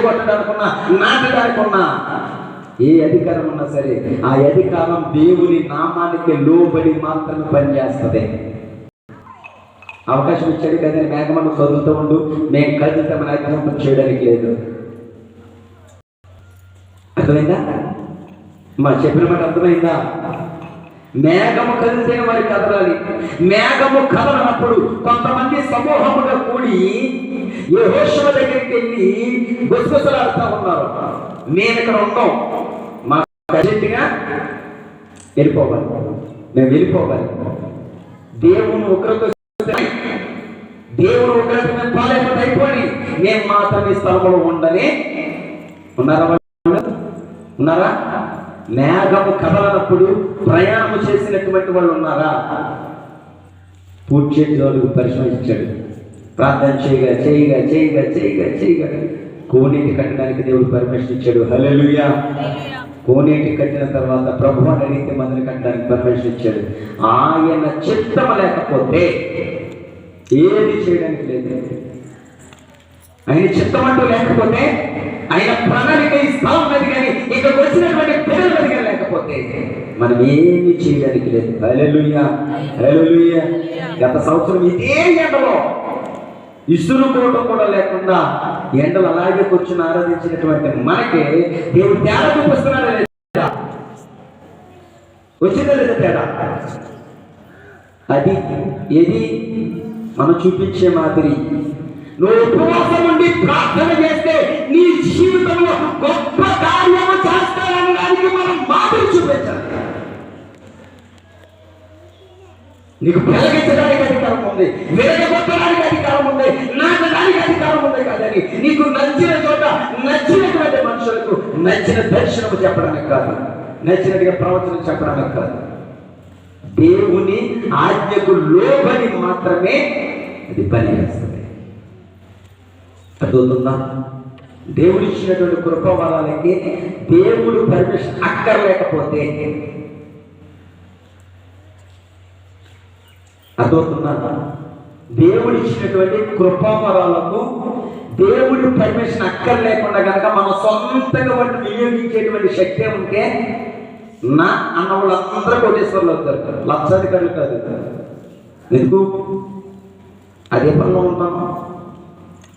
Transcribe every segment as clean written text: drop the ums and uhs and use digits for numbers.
కొట్టడానికున్నా, నాటడానికున్నా, ఏ అధికారం ఉన్నా సరే ఆ అధికారం దేవుని నామానికి లోబడి మాత్రమే పనిచేస్తుంది. అవకాశం ఇచ్చాడు కదా మేఘమను చదువుతూ ఉండు, మేము కలుగుతామని అధికారం చేయడానికి లేదు. అర్థమైందా? మా చెప్పిన మాట అర్థమైందా? మేఘము కదిలితే వారి కదలాలి. మేఘము కదలనప్పుడు కొంతమంది సమూహముగా కూడి యెహోషువ దగ్గరికి వెళ్ళి గుసగుసలాడుతూ ఉన్నారు. మేము ఇక్కడ ఉన్నాం, మా అర్జెంటుగా వెళ్ళిపోవాలి, మేము వెళ్ళిపోవాలి. దేవుని ఉగ్రత పాలైపోతే అయిపోయి మేము మాత్రం ఈ స్థలంలో ఉండని ఉన్నారా? మేఘము కదలనప్పుడు ప్రయాణం చేసినటువంటి వాళ్ళు ఉన్నారా? పూర్తి చేతిలోకి పరిశ్రమించాడు. ప్రార్థన చేయగా చేయగా చేయగా చేయగా చేయగా కోనేటి కట్టడానికి దేవుడు పర్మిషన్ ఇచ్చాడు. హల్లెలూయా. కోనేటి కట్టిన తర్వాత ప్రభువు అడిగితే మందిని కట్టడానికి పర్మిషన్ ఇచ్చాడు. ఆయన చిత్తం లేకపోతే ఏది చేయడానికి లేదు. ఆయన చిత్తం అంటూ లేకపోతే, ఆయన ప్రణాళిక ఈ స్థలం మీద కానీ ఇక్కడికి వచ్చినటువంటి పిల్లల మీద కానీ లేకపోతే మనం ఏమి చేయడానికి లేదు. హల్లెలూయా, హల్లెలూయా. గత సంవత్సరం ఇదే ఎండలో ఇసురు కోవడం కూడా లేకుండా ఎండలు అలాగే కూర్చుని ఆరాధించినటువంటి మనకి దేవుడు తేడా చూపిస్తున్నాడా లేదా? వచ్చిందా లేదా తేడా? అది ఏది మనం చూపించే మాదిరి. నువ్వు ఉపవాసం ఉండి ప్రార్థన చేస్తే నీ జీవితంలో గొప్ప కార్యము చేస్తానడానికి మనం మాదిరి చూపించాలి. నీకు వెలగించడానికి అధికారం ఉంది, వెలగొట్టడానికి అధికారం ఉంది, నాటడానికి అధికారం ఉంది కాదని నీకు నచ్చిన చోట నచ్చినటువంటి మనుషులకు నచ్చిన దర్శనము చెప్పడానికి కాదు, నచ్చినట్టుగా ప్రవచనం చెప్పడానికి కాదు. దేవుని ఆజ్ఞకు లోబడి మాత్రమే అది పని చేస్తుంది. అర్థవుతుందా? దేవుడు ఇచ్చినటువంటి కృపవరాలకి దేవుడు పర్మిషన్ అక్కర్లేకపోతే, అర్థవుతుందా? దేవుడు ఇచ్చినటువంటి కృపావరాలకు దేవుడి పర్మిషన్ అక్కర్లేకుండా కనుక మనం సొంతంగా వాటిని వినియోగించేటువంటి శక్తి ఉంటే నా అన్న వాళ్ళందరూ కోటేశ్వర్లు అవుతారు, లక్షాధికారులు కాదు. ఎందుకు? అదే పనిలో ఉంటాము.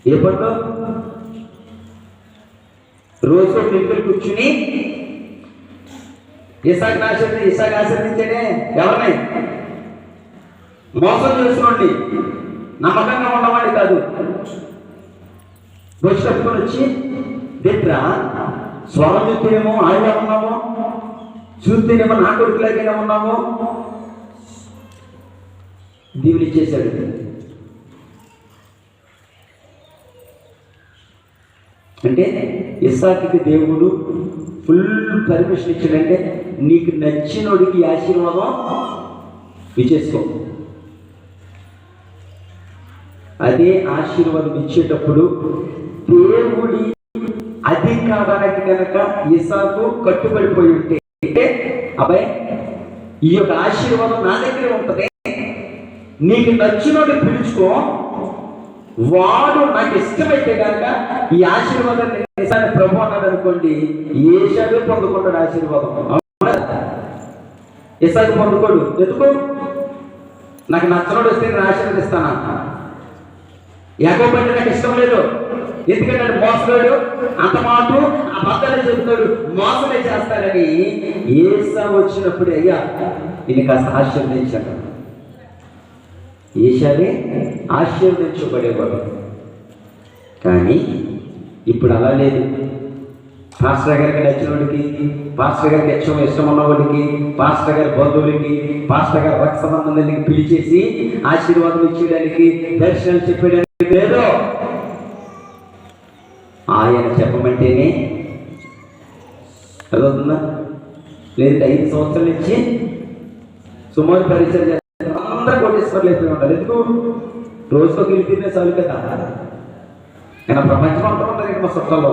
ఏ పనిలో? రోజు నింపులు కూర్చుని ఇసాక్ ఆశీర్వదించాడే ఎవరిని? మోసం చేసుకోండి, నమ్మకంగా ఉండమండి కాదు. వచ్చి కట్టుకొని వచ్చి దిట్రా స్వరం చూస్తేనేమో ఆయన ఉన్నాము, చూస్తేనేమో నా కొడుకులాగే ఉన్నాము. దీవుని చేశాడు. అంటే ఇస్సాకుకి దేవుడు ఫుల్ పర్మిషన్ ఇచ్చాడంటే నీకు నచ్చినోడికి ఆశీర్వాదం ఇచ్చేసుకో. అదే ఆశీర్వాదం ఇచ్చేటప్పుడు దేవుడి అధికారానికి కనుక ఇస్సాకు కట్టుబడిపోయి ఉంటే, అబ్బాయి ఈ యొక్క ఆశీర్వాదం నా దగ్గర ఉంటుంది, నీకు నచ్చినోడు పిలుచుకో, వాడు నాకు ఇష్టమైతే కనుక ఈ ఆశీర్వాదాన్ని ప్రభు అన్నాడు అనుకోండి, ఏషాకు పొందుకుంటాడు ఆశీర్వాదం. ఇస్సాకు పొందుకోడు. ఎందుకు? నాకు నచ్చినోడు వస్తే నేను ఆశీర్వదిస్తానా? యాకోబు అంటే నాకు ఇష్టం లేదు, ఎందుకంటే మోసగాడు, అంత మాట అబద్ధాలే చెబుతాడు, మోసమే చేస్తాడని ఏసావు వచ్చినప్పుడు అయ్యా ఇది కాస్త ఆశీర్వదించాడు. ఏషావే ఆశీర్వదించబడేవాడు. కానీ ఇప్పుడు అలా లేదు. పాస్టర్ గారికి నచ్చిన వాడికి, పాస్టర్ గారికి ఇష్టం ఉన్నవాడికి, పాస్టర్ గారి బంధువులకి, పాస్టర్ గారి రక్త సంబంధానికి పిలిచేసి ఆశీర్వాదం ఇచ్చేయడానికి, దర్శనాలు చెప్పేయడానికి లేదు. ఆయన చెప్పమంటేనే అదవుతుందా? లేదంటే 5 సంవత్సరాల నుంచి సుమారు పరిచయం చేస్తారు, అందరూ కోటేశ్వర్లు అయిపోయి ఉంటారు. ఎందుకు? రోజుకో గెలిపినే చాలు కదా. నేను ప్రపంచం అంతా ఉంటారు. ఇంకా మా చుట్టాల్లో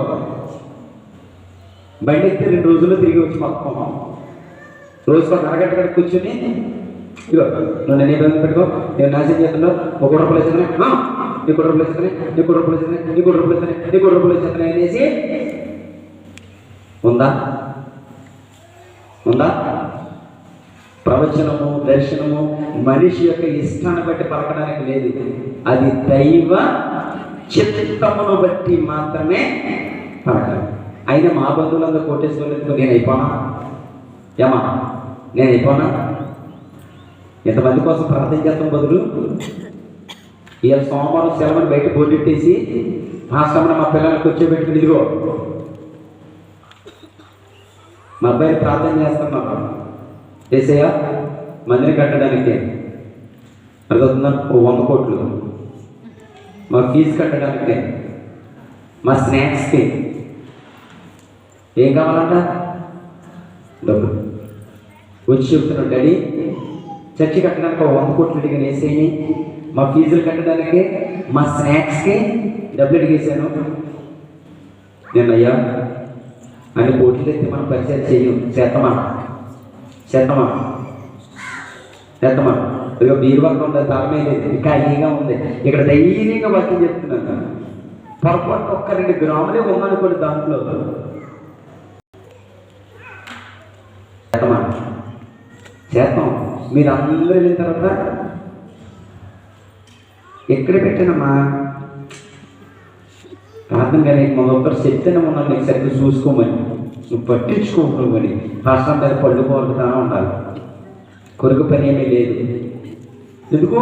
బండి ఎక్కితే 2 రోజుల్లో తిరిగి వచ్చి మొత్తం రోజుకో అరగంట గంట కూర్చొని ఇగో నువ్వు నేను ఇబ్బంది పెట్టుకో, నేను నాశనం చేస్తున్నావు, 1 రూపాయలు ఇస్తున్నా నీకు రూపాయలు ఇస్తానే, నీకు రూపాయలు ఇస్తానే, నీకు రూపాయలు ఇస్తానే, నీకు రూపాయలు ఇస్తానే అనేసి ఉందా? ఉందా? ప్రవచనము, దర్శనము మనిషి యొక్క ఇష్టాన్ని బట్టి పలకడానికి లేదు. అది దైవ చిత్తమును బట్టి మాత్రమే పలకాలి. అయినా మా బంధువులందరూ కోటేశ్వరులకు నేను అయిపోనా? ఏమా నేను అయిపోనా? ఎంతమంది కోసం ప్రార్థన చేస్తాం బదులు ఇవాళ సోమవారం సెలవుని బయట బోర్డెట్టేసి మాస్టర్ని మా పిల్లల్ని కూర్చోబెట్టుకుని ఇదిగో మా అబ్బాయిని ప్రార్థన చేస్తున్నాం చేసేయా మందిని కట్టడానికి అర్థవుతుందా? 100 కోట్లు మా ఫీజు కట్టడానికి, మా స్నాక్స్కి ఏం కావాలంట? డబ్బులు. వచ్చి చెప్తున్నాడు, డాడీ చర్చి కట్టడానికి 100 కోట్లు అడిగిన వేసేయి, మా ఫీజులు కట్టడానికి, మా స్నాక్స్కి డబ్బులు అడిగేసాను. నేను అయ్యా అని కోట్లు ఎత్తి మనం పరిచయం చెయ్యం. చేతమా ఇక బీరువాక ఉండదు, తాళమే లేదు, ఇంకా ఖాళీగా ఉంది. ఇక్కడ ధైర్యంగా వాక్యం చెప్తున్నాను. పొరపాటు 1-2 గ్రాములే ఉందనుకోండి దాంట్లో. చేద్దాం. మీరు అందరూ వెళ్ళిన తర్వాత ఎక్కడ పెట్టానమ్మా ప్రార్థన కానీ మొదటి చెప్తేనే ఉన్నాను, నీకు సరిగ్గా చూసుకోమని, నువ్వు పట్టించుకోమని. రాష్ట్రం మీద పళ్ళు కోరుకుతానే ఉండాలి, కొరకు పని ఏమీ లేదు. ఎందుకు?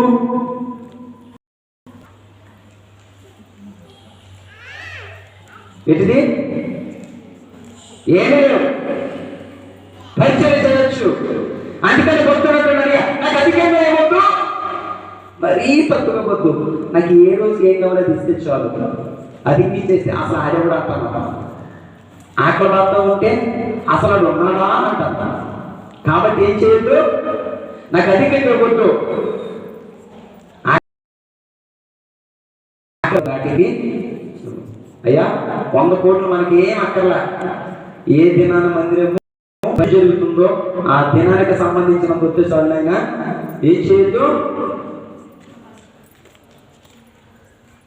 ఏంటిది? ఏమీ లేవు, పరిచయం చేయొచ్చు. అందుకని కొడుతున్నట్టు నాకు అధికంగా ఏమొద్దు, మరీ తక్కువ వద్దు, నాకు ఏ రోజు ఏం కావాలో తీస్తే చాలు. అది తీసేస్తే అసలు ఆడేవాడు అంటాను, ఆకలి బాధ ఉంటే అసలు అది ఉన్నాడా అని అంటాను. కాబట్టి ఏం చేయొద్దు, నాకు అధికంగా వద్దు. వాటికి అయ్యా 100 కోట్లు మనకి ఏం అక్కర్లా. ఏ దినాన మందిరము జరుగుతుందో ఆ దినానికి సంబంధించిన గుర్తుసాలైనా ఏం చేయొద్దు.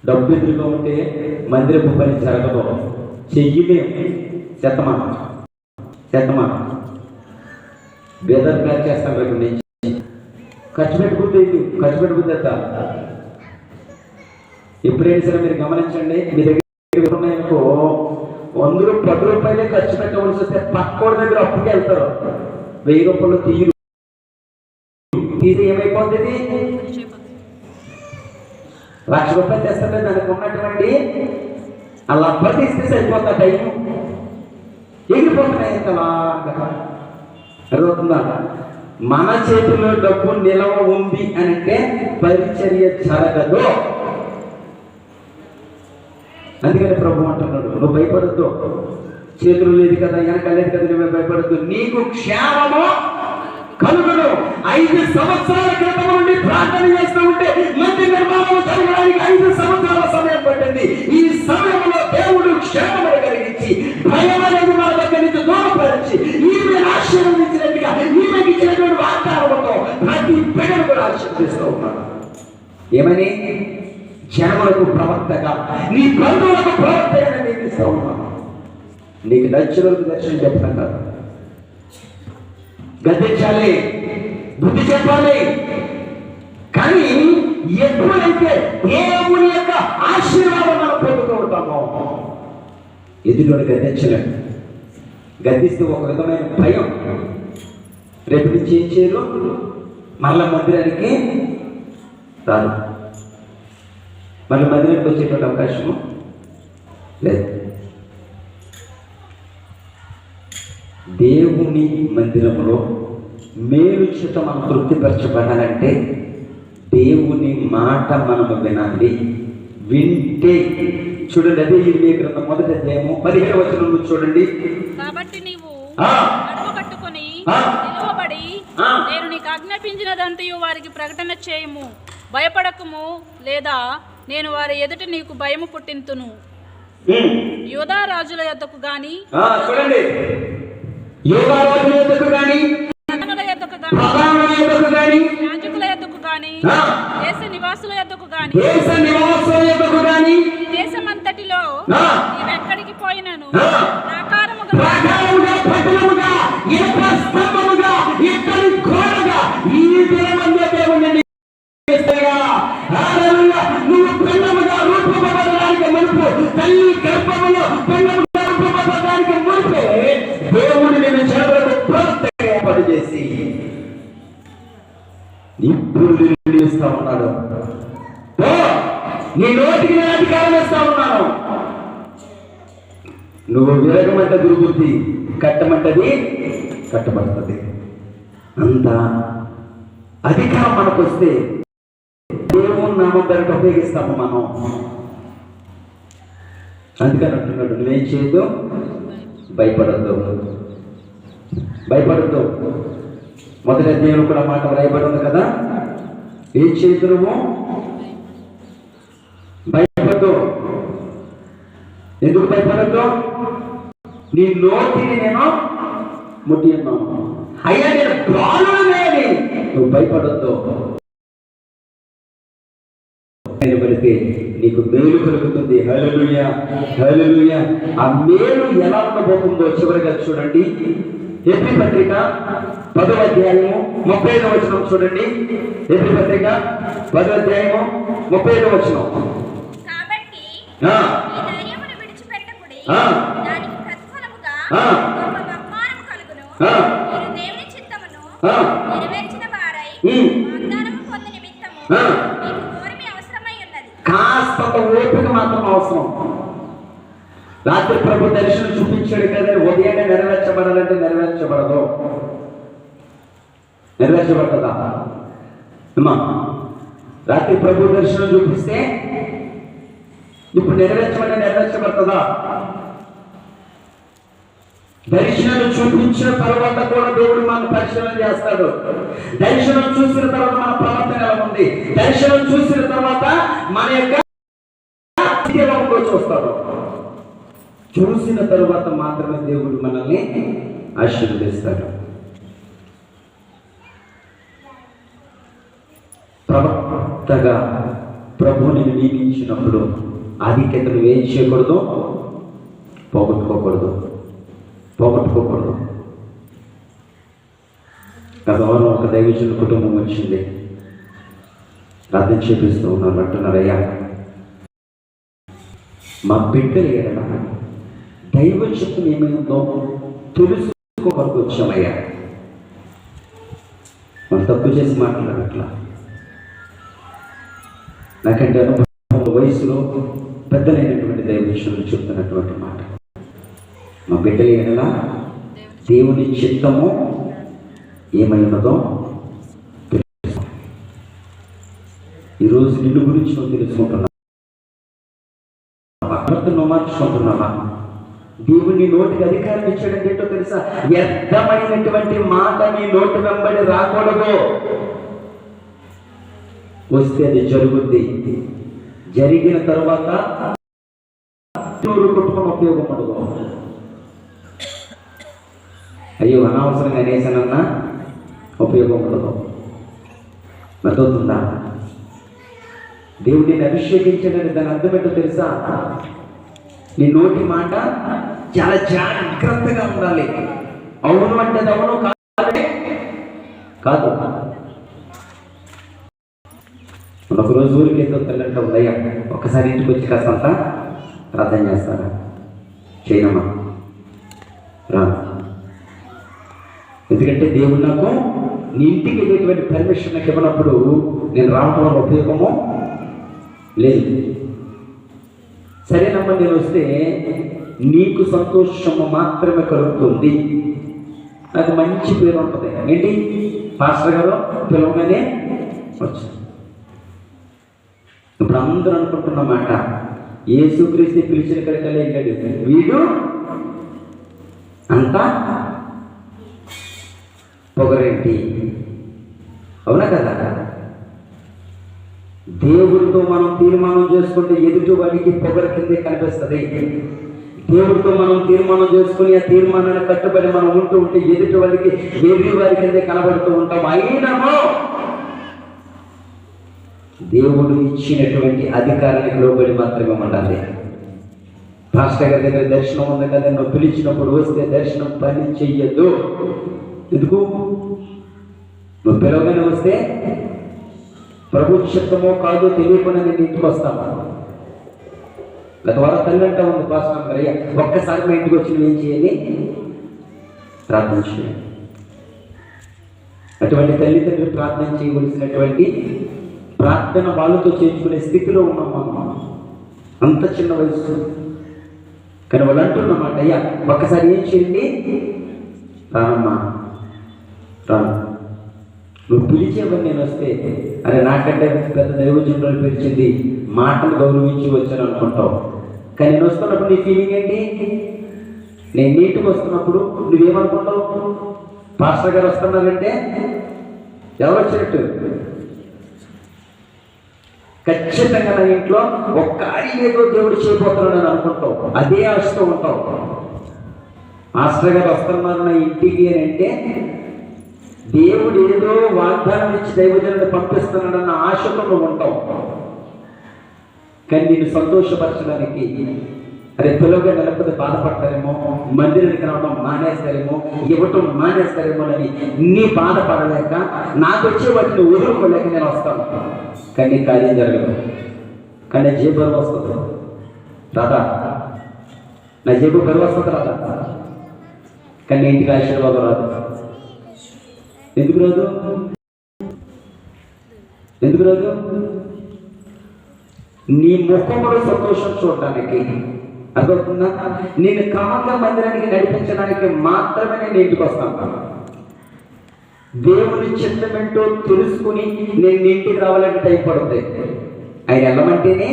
డబ్బు ఎదురుగా ఉంటే మందిరపు పని జరగదు. చెయ్యమే చెత్తమా బేదర్ ప్యాక్ చేస్తాను. రేపు నుంచి ఖర్చు పెట్టుకుంటే ఎప్పుడైనా సరే మీరు గమనించండి, మీ దగ్గర ఉన్నాయనుకో 10 రూపాయలే ఖర్చు పెట్టవలసి వస్తే పక్కోడి దగ్గర అప్పుకే వెళ్తారు. 1000 రూపాయలు తీసి ఏమైపోతుంది? 1,00,000 రూపాయలు తెస్తే దానికి ఉన్నటువంటి ఆ లబ్బర్ తీస్తే సరిపోతా, టైం ఎగిరిపోతున్నాయి. ఎంతలాగా అర్థమవుతుందా? మన చేతిలో డబ్బు నిలవ ఉంది అని అంటే పరిచర్య జరగదు. అందుకని ప్రభు అంటున్నాడు, నువ్వు భయపడద్దు, చేతులు లేదు కదా, వెనక లేదు కదా, నువ్వే భయపడద్దు, నీకు క్షేమము కలుగును. 5 సంవత్సరాల క్రితం నుండి ప్రార్థన చేస్తూ ఉంటే మందిర నిర్మాణం జరగడానికి 5 సంవత్సరాల సమయం పట్టింది. ఈ సమయంలో దేవుడు క్షేమము కలిగించి భయం అనేది మన దగ్గర నుంచి దూరపరిచి ఈమె ఆశీర్వదించినట్టుగా ఈమెకి ఇచ్చినటువంటి వాగ్దానంతో ప్రతి బిడ్డను కూడా ఆశీర్వదిస్తూ ఉన్నాడు. ఏమని? జనములకు ప్రవర్తగా, నీ బంధువులకు ప్రవర్తగా నియమిస్తూ ఉన్నాను. నీకు నచ్చినకు దర్శనం చెప్పడం కాదు, గద్దించాలి, బుద్ధి చెప్పాలి. కానీ ఎప్పుడైతే దేవుని యొక్క ఆశీర్వాదం మనం పొందుతూ ఉంటామో ఎదురుని గద్దించలేము. గద్దిస్తే ఒక విధమైన భయం, రేపు నుంచి ఏం చేయరు, మళ్ళా మందిరానికి రాదు, మళ్ళీ మందిరానికి వచ్చేటువంటి అవకాశము లేదు. దేవుని మందిరంలో మేలు చేత మనం తృప్తిపరచబడాలంటే దేవుని మాట మనము వినాలి. వింటే చూడండి, అదే ఇర్మియా గ్రంథం 1వ అధ్యాయము 15వ వచనం చూడండి. కాబట్టి నీవు నడుము కట్టుకొని నిలువబడి నేను నీకు ఆజ్ఞాపించినదంతయు వారికి ప్రకటన చేయము, భయపడకము, లేదా నేను వారి ఎదుట నీకు భయము పుట్టింతును. యూదా రాజుల యొద్దకు గాని చూడండి, యూదా రాజుల యొద్దకు గాని, యాజకుల యొద్దకు గాని, దేశ నివాసుల యొద్దకు గాని దేశ నివాసం యొక్కకు గాని దేశమంతటిలో నీవెక్కడికి పోయినను ప్రాకారముగా పట్టణముగా ఇనుప స్తంభముగా ఇత్తడి గోడగా ఈ దినమందే దేవుని నువ్వు పెళ్ళముగా రూపబడడానికి మునుపు తల్లి గర్భములో పెళ్ళముగా రూపబడడానికి మునుపే దేవుడు నిన్ను చెరవకు ప్రత్యేక ఏర్పాటు చేసి ఇప్పుడు నిలుస్తా ఉన్నాడు. నీ నోటికి నేను అధికారం ఇస్తా ఉన్నాను. నువ్వు విరగమంట గురుగుద్ది, కట్టమంటది కట్టబడుతుంది. అంత అధికారం మనకు వస్తే దేవుని నామం పేరుకు ఉపయోగిస్తాము మనం. అందుకని అంటున్నాడు, నువ్వేం చేయొద్దు, భయపడద్దు, భయపడద్దు. మొదటి అధ్యాయంలో కూడా మాట రాయబడి ఉంది కదా, ఏం చేయొద్దు, నువ్వు భయపడద్దు. ఎందుకు భయపడద్దు? నీ నోటిని నేను ముట్టి ఉన్నాను, అయ్యా నేను ప్రాణులనేది, నువ్వు భయపడద్దు. పెడితే నీకు మేలు కలుగుతుంది. హల్లెలూయా, హల్లెలూయా. ఆ మేలు ఎలా ఉండబోతుందో చివరిగా చూడండి. ఎఫెసీ పత్రిక 10వ అధ్యాయము 35వ వచనం చూడండి. ఎఫెసీ పత్రిక 10వ అధ్యాయము 35వ వచనం. కాబట్టి ఈ ధైర్యమును విడిచిపెట్టకుడి, దానికి ప్రతిఫలముగా గొప్ప బహుమానము కలుగును. మీరు దేవుని చిత్తమును నెరవేర్చిన వారై వాగ్దానము పొందు నిమిత్తము మీకు ఓర్మి అవసరమై ఉన్నది. కాస్త ఓపిక మాత్రం అవసరం. రాత్రి ప్రభు దర్శనం చూపించాడు కదా, ఉదయాన్నే నెరవేర్చబడాలంటే నెరవేర్చబడదు. నెరవేర్చబడుతుందా అమ్మా? రాత్రి ప్రభు దర్శనం చూపిస్తే ఇప్పుడు నెరవేర్చబడుతుందా? దర్శనం చూపించిన తర్వాత కూడా దేవుడు మన పరిశీలన చేస్తాడు. దర్శనం చూసిన తర్వాత మన ప్రవర్తన ఎలా ఉంది, దర్శనం చూసిన తర్వాత మన యొక్క చూస్తాడు. చూసిన తరువాత మాత్రమే దేవుడు మనల్ని ఆశీర్వదిస్తాడు. ప్రవక్తగా ప్రభువుని నియమించినప్పుడు ఆధిక్యతను ఏం చేయకూడదు, పోగొట్టుకోకూడదు. గతంలో ఒక దైవజనుల కుటుంబం వచ్చింది, ప్రార్థన చేపిస్తూ ఉన్నారు. అంటున్నారయ్యా, మా బిడ్డలు ఎడల దైవ చిత్తం ఏమైందో తెలుసుకోవడానికి వచ్చామయ్యా. మనం తప్పు చేసి మాట్లాడట్లా. నాకంటే అనుభవం వయసులో పెద్దలైనటువంటి దైవజనులు చెప్తున్నటువంటి మాట, మా బిడ్డలు ఎడల దేవుని చిత్తము ఏమై ఉన్నదో తెలుసు. ఈరోజు నిన్ను గురించి నువ్వు తెలుసుకుంటున్నావా? నువ్వు మార్చుకుంటున్నావా? దేవుని నోటికి అధికారం ఇచ్చాడంటే ఏంటో తెలుసా? వ్యర్థమైనటువంటి మాట నీ నోటి వెంబడి రాకూడదు. వస్తే అది జరుగుద్ది. జరిగిన తర్వాత కొట్టుకుని ఉపయోగం పడదు. అయ్యో అనవసరంగా అనేసానన్నా ఉపయోగం పడదు. అర్థవుతుందా? దేవుడిని అభిషేకించడానికి దాని అర్థం ఏంటో తెలుసా? నీ నోటి మాట చాలా జాగ్రత్తగా ఉండాలి. అవును అంటే అవును, కాదు. ఒకరోజు ఊరికి ఏదో తెల్లంటే ఉదయ్యా ఒకసారి ఇంటికి వచ్చి కాస్తంతా ప్రార్థన చేస్తారా? చేయనమ్మా, రా. ఎందుకంటే దేవుడు నాకు నీ ఇంటికి వెళ్ళేటువంటి పర్మిషన్ నాకు ఇవ్వనప్పుడు నేను రావడం వల్ల ఉపయోగము లేదు. సరేనమ్మా, నేను వస్తే నీకు సంతోషము మాత్రమే కలుగుతుంది, నాకు మంచి పేరు ఉంటుంది. ఏంటి పాస్టర్ గారు పిలవగానే వచ్చాను. ఇప్పుడు అందరూ అనుకుంటున్నమాట, యేసుక్రీస్తు పిలిచిన కడకలే వెళ్ళాడు వీడు, అంతా పొగరేంటి? అవునా కదా? దేవుడితో మనం తీర్మానం చేసుకుంటే ఎదుటి వాడికి పొగర కిందే కనిపిస్తుంది. దేవుడితో మనం తీర్మానం చేసుకుని ఆ తీర్మానాన్ని కట్టుబడి మనం ఉంటూ ఉంటే ఎదుటి వాడికి వెర్రి వారి కిందే కనబడుతూ ఉంటాం. అయినమో దేవుడు ఇచ్చినటువంటి అధికారానికి లోబడి మాత్రమే ఉండాలి. పాస్టర్ గారి దగ్గర దర్శనం ఉంది కదా, నువ్వు పిలిచినప్పుడు వస్తే దర్శనం పని చెయ్యొద్దు. ఎందుకు? నువ్వు పిలవగానే వస్తే ప్రభు చిత్తమో కాదో తెలియకుండా నేను ఇంటికి వస్తాను. గత వారం తల్లి అంటా ఉంది పాస్టర్ గారు, ఒక్కసారి మా ఇంటికి వచ్చి నువ్వేం చేయాలి? ప్రార్థన చేయాలి. అటువంటి తల్లిదండ్రులు ప్రార్థన చేయవలసినటువంటి ప్రార్థన వాళ్ళతో చేర్చుకునే స్థితిలో ఉన్నాం మనం. అంత చిన్న వయసు కానీ వాళ్ళు అంటున్నమాట, అయ్యా ఒక్కసారి ఏం చేయండి, రానమ్మా రాను, నువ్వు పిలిచేవని నేను వస్తే అరే నాకంటే పెద్ద దైవజనులు పిలిచింది, మాటలు గౌరవించి వచ్చాను అనుకుంటావు. కానీ నేను వస్తున్నప్పుడు నీ ఫీలింగ్ ఏంటి? నేను నీటికి వస్తున్నప్పుడు నువ్వేమనుకుంటావు? పాస్టర్ గారు వస్తున్నారంటే ఎవరు వచ్చినట్టు? ఖచ్చితంగా నా ఇంట్లో ఒక్క ఏదో దేవుడు చేయబోతున్నాడు అని అనుకుంటావు, అదే ఆశతో ఉంటావు. మాస్టర్ గారు వస్తున్నారు నా ఇంటికి అని అంటే దేవుడు ఏదో వాగ్దానం ఇచ్చి దైవజనుడిని పంపిస్తున్నాడన్న ఆశతో నువ్వు ఉంటావు. కానీ నేను సంతోషపరచడానికి అరే పిల్లగా నిలబడి బాధపడతారేమో, మందిరానికి రావడం మానేస్తారేమో, ఇవ్వటం మానేస్తారేమో అని నీ బాధపడలేక నాకు వచ్చే వాటిని వదులుకోలేక నేను వస్తాను. కానీ కార్యం జరగదు. కానీ జేబు బరువు వస్తుంది రాదా? నా జేబు బరువు వస్తుంది రాదా? కానీ ఇంటికి ఆశీర్వాదం రాదు. ఎందుకు రాదు? ఎందుకు రాదు? నీ ముఖంలో సంతోషం చూడటానికి, అర్థవుతుందా? నేను క్రమంగా మందిరానికి నడిపించడానికి మాత్రమే నేను ఇంటికి వస్తాను. దేవుని చిత్తమేంటో తెలుసుకుని నేను ఇంటికి రావాలంటే టైం పడుతుంది. ఆయన వెళ్ళమంటేనే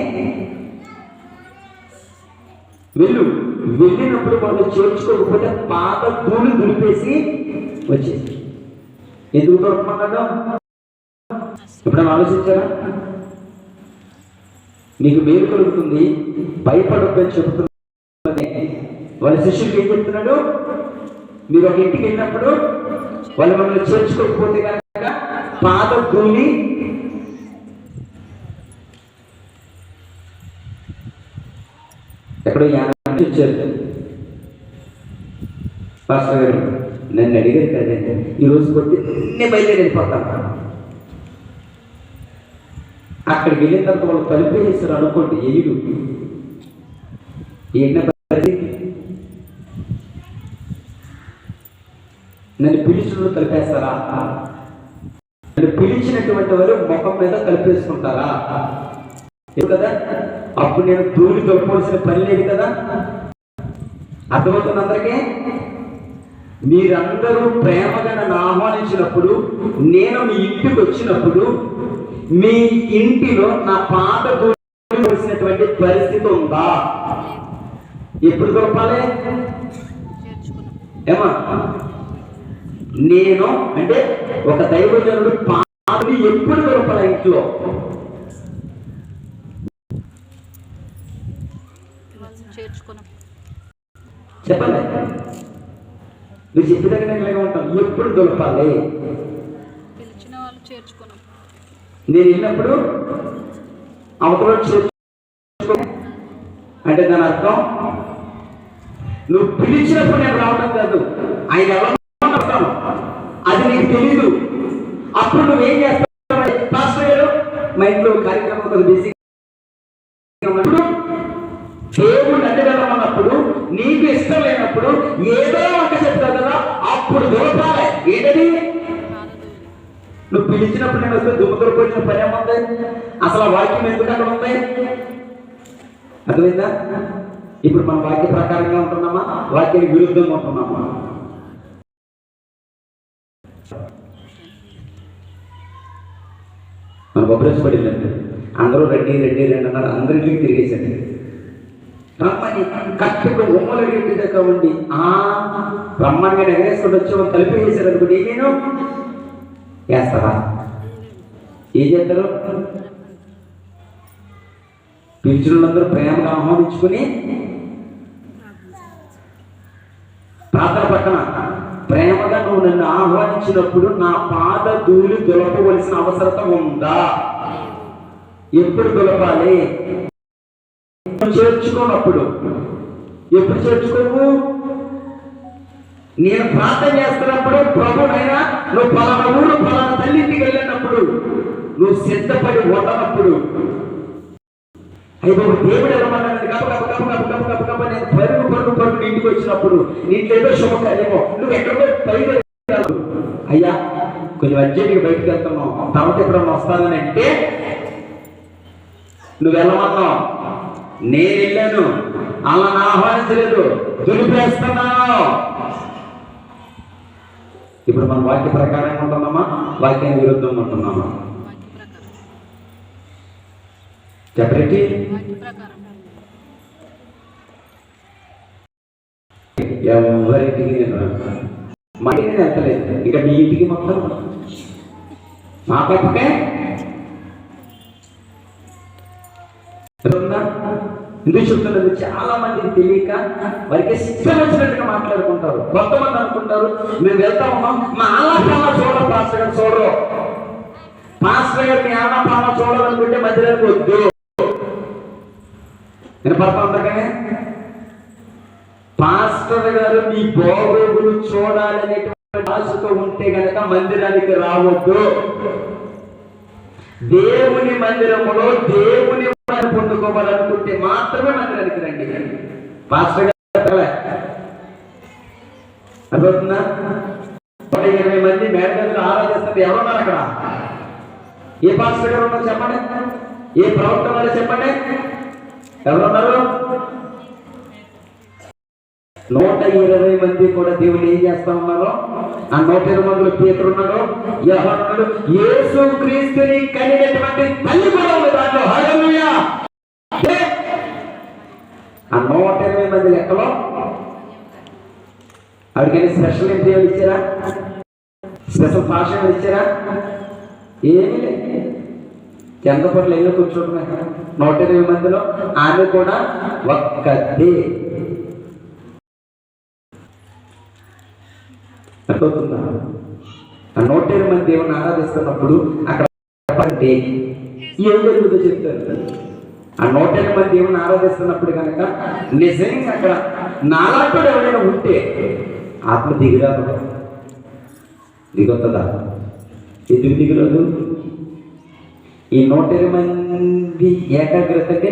వెళ్ళినప్పుడు వాళ్ళు చేర్చుకోకపోతే పాత ధూళి దులిపేసి వచ్చేసి ఎందుకు దొరకమన్నాడు? ఎప్పుడైనా ఆలోచించారా? నీకు మేలు కలుగుతుంది, భయపడొద్దని చెబుతున్నది. వాళ్ళ శిష్యుడికి ఏం చెప్తున్నాడు? మీరు ఒక ఇంటికి వెళ్ళినప్పుడు వాళ్ళు మమ్మల్ని చేర్చుకోకపోతే కనుక పాత ధూళి ఎక్కడో వచ్చారు. పాస్టర్ గారు నన్ను అడిగారు కదండి, ఈరోజు పొద్దున్నే బయలుదేరి వెళ్ళిపోతాను. అక్కడికి వెళ్ళిన తర్వాత వాళ్ళు తలుపేసారు అనుకోండి, ఎయుడు ఎన్న పరిస్థితి. నన్ను పిలిచిన కలిపేస్తారా? నన్ను పిలిచినటువంటి వారు ముఖం మీద కలిపేసుకుంటారా? కదా, అప్పుడు నేను ధూళి తొలపోవలసిన పని లేదు కదా. అర్థమవుతుంది అందరికీ? మీరందరూ ప్రేమగా నన్ను ఆహ్వానించినప్పుడు, నేను మీ ఇంటికి వచ్చినప్పుడు మీ ఇంటిలో నా పాత ధూళిసినటువంటి పరిస్థితి ఉందా? ఎప్పుడు దొరకాలి? ఏమా నేను అంటే ఒక దైవజనుడు పాపని ఎప్పుడు దొరకాలి ఇంట్లో? చెప్పండి. మీరు చెప్పేదాకా నేను ఉంటాను. ఎప్పుడు దొరకాలి? పిలిచిన వాళ్ళు చేర్చుకున్నాం. నేను వెళ్ళినప్పుడు అవతల చేర్చుకో అంటే దాని అర్థం నువ్వు పిలిచినప్పుడు నేను రావడం కాదు, ఆయన ఎవరు అది నీకు తెలీదు. అప్పుడు నువ్వేం చేస్తావు? పాస్టర్ గారు మా ఇంట్లో కార్యక్రమం కొంచెం బిజీ ఉన్నప్పుడు దేవుడు అడ్డగలమన్నప్పుడు నీకు ఇష్టం లేనప్పుడు ఏదో ఒక చెప్తావు కదా, అప్పుడు దొరకాలి. ఏంటది? నువ్వు పిలిచినప్పుడు నేను వస్తే దుమ్ము దొరికొచ్చిన పని ఏముంది? అసలు ఆ వాక్యం ఎందుకు అక్కడ ఉంది? అర్థమైందా? ఇప్పుడు మన వాక్య ప్రకారంగా ఉంటున్నామా, వాక్యానికి విరుద్ధంగా ఉంటున్నామా? మనకు ఉపయోగపడిందండి. అందరూ రెడ్డి రెడ్డి రెడ్డి అన్నారు, అందరింటికి తిరిగేసండి. రమ్మని కట్టుకు ఉమ్మలు రెడ్డి దగ్గర ఉండి రమ్మని ఎగరేసుకుంటూ వచ్చి కలిపి వేసారు అనుకోండి, నేను వేస్తారా? ఏం చేస్తారు? పిలిచినందరూ ప్రేమగా ఆహ్వానించుకుని ప్రార్థన పక్కన ప్రేమగా నువ్వు నన్ను ఆహ్వానించినప్పుడు నా పాద ధూళి దొరకవలసిన అవసరత ఉందా? ఎప్పుడు దులపాలి? చేర్చుకోనప్పుడు. ఎప్పుడు చేర్చుకోవు? నేను ప్రార్థన చేస్తున్నప్పుడు, ప్రభునైనా నువ్వు పలానా ఊరు పలానా తల్లింటికి వెళ్ళినప్పుడు, నువ్వు సిద్ధపడి ఉండనప్పుడు, అయ్యో దేవుడు వెళ్ళమన్నాడు గబ నేను పరుగు ఇంటికి వచ్చినప్పుడు, నీకు ఏదో శుభకార్యమో, నువ్వు ఎక్కడో పైగా అయ్యా కొంచెం అర్జెంట్గా బయటకు వెళ్తున్నావు, తర్వాత ఎప్పుడన్నా వస్తానని అంటే నువ్వు వెళ్ళమన్నావు. నేను వెళ్ళాను, అలా నా ఆహ్వానించలేదు, దులిపేస్తున్నాను. ఇప్పుడు మనం వాక్య ప్రకారంగా ఉంటున్నామా, వాక్యానికి విరుద్ధంగా ఉంటున్నామా? చెప్పండి. ఎవరింటికి నేను మా ఇంటికి వెళ్తలేదు, ఇక మీ ఇంటికి మొత్తం మా పక్కకే ఎందుకు చెప్తున్నది? చాలా మందికి తెలియక వారికి ఇష్టం వచ్చినట్టుగా మాట్లాడుకుంటారు. కొంతమంది అనుకుంటారు మేము వెళ్తామమ్మా, మా ఆలాపాల చూడరు, పాస్టర్ గారు చూడరు. పాస్టర్ గారు మీ ఆలాపాల చూడాలనుకుంటే మధ్యలోకి వద్దు. నేను పడతా ఉండగానే పాస్టర్ గారు మీ బాగోగులు చూడాలనేటువంటి ఆశతో ఉంటే కనుక మందిరానికి రావద్దు. దేవుని మందిరములో దేవుని పొందుకోవాలనుకుంటే మాత్రమే మందిరానికి రండి. పాస్టర్ గారు అర్థవుతుందా? 120 మంది మేడగదులు ఆరాధిస్తారు. ఎవరున్నారు అక్కడ? ఏ పాస్టర్ గారు ఉన్నారు చెప్పండి, ఏ ప్రవక్త వారు చెప్పండి, ఎవరున్నారు? 120 మంది కూడా దేవుడు ఏం చేస్తా ఉన్నారో, ఆ 120 మందిలో పేతురు ఉన్నాడు, యోహాను ఉన్నాడు, యేసు క్రీస్తుని కనినటువంటి తల్లి కూడా ఉంది దాంట్లో. హల్లెలూయా! ఆ 120 మంది లెక్కలో ఆవిడకైనా స్పెషల్ ఇంటర్వ్యూలు ఇచ్చారా? స్పెషల్ భాషలు ఇచ్చారా? ఏమీ లేదు. చంద్రపూర్లో ఏదో కూర్చోటమే. 120 మందిలో ఆమె కూడా ఒక్కతే. అర్థవుతుందా? ఆ 120 మంది దేవుని ఆరాధిస్తున్నప్పుడు అక్కడ ఏం జరుగుతుందో చెప్తారు. ఆ 120 మంది దేవుని ఆరాధిస్తున్నప్పుడు కనుక నిజంగా అక్కడ నాలాంటి ఎవరైనా ఉంటే ఆత్మ దిగిరాదు. దిగొస్తుందా? ఎందుకు దిగురాదు? ఈ 120 మంది ఏకాగ్రతకి